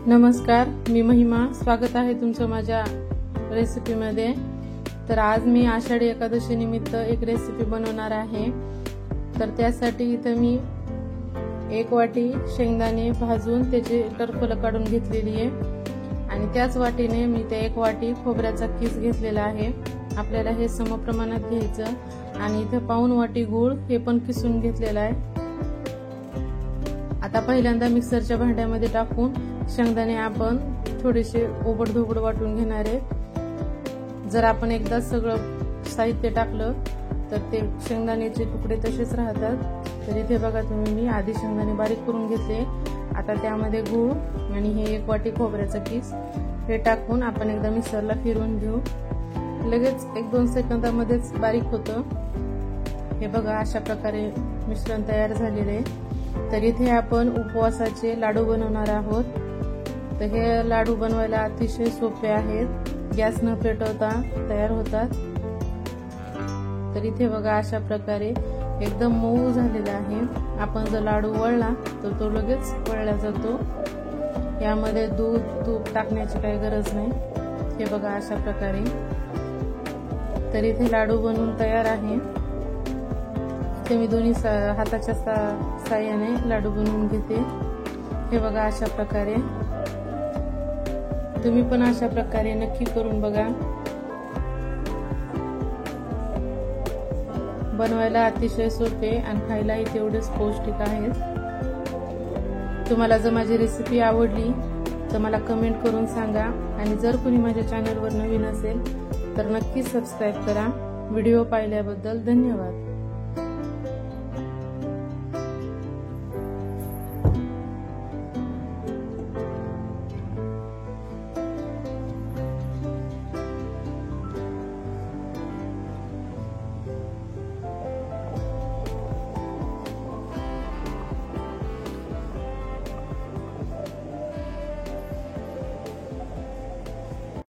नमस्कार, मी महिमा. स्वागत आहे तुमचं माझ्या रेसिपीमध्ये. तर आज मी आषाढी एकादशी निमित्त एक रेसिपी बनवणार आहे. तर त्यासाठी इथं मी 1 वाटी शेंगदाणे भाजून त्याची टरफलं काढून घेतलेली आहे आणि त्याच वाटीने मी ते 1 वाटी खोबऱ्याचा किस घेतलेला आहे. आपल्याला हे समप्रमाणात घ्यायचं आणि इथं पाऊण वाटी गूळ हे पण किसून घेतलेला आहे. आता पहिल्यांदा मिक्सरच्या भांड्यामध्ये टाकून शेंगदाणे आपण थोडेसे ओबडधोबड वाटून घेणार आहे. जर आपण एकदा सगळं साहित्य टाकलं तर ते शेंगदाण्याचे तुकडे तसेच राहतात. तर इथे बघा तुम्ही मी आधी शेंगदाणे बारीक करून घेतले. आता त्यामध्ये गूळ आणि हे 1 वाटी खोबऱ्याचा किस हे टाकून आपण एकदा मिक्सरला फिरवून घेऊ. लगेच 1-2 सेकंदामध्येच बारीक होतं. हे बघा अशा प्रकारे मिश्रण तयार झालेले आहे. तर इथे आपण उपवासाचे लाडू बनवणार आहोत. तर हे लाडू बनवायला अतिशय सोपे आहेत, गॅस न पेटवता तयार होतात. तर इथे बघा अशा प्रकारे एकदम मऊ झालेला आहे. आपण जर लाडू वळला तर तो लगेच वळला जातो. यामध्ये दूध तूप टाकण्याची काही गरज नाही. हे बघा अशा प्रकारे. तर इथे लाडू बनवून तयार आहे. ते मी दोन्ही हाताच्या साहाय्याने लाडू बनवून घेते. हे बघा अशा प्रकारे. तुम्ही पण अशा प्रकारे नक्की करून बघा. बनवायला अतिशय सोपे आणि खायलाही तेवढेच पौष्टिक आहेत. तुम्हाला जर माझी रेसिपी आवडली तर मला कमेंट करून सांगा आणि जर कोणी माझ्या चॅनलवर नवीन असेल तर नक्की सबस्क्राईब करा. व्हिडिओ पाहिल्याबद्दल धन्यवाद.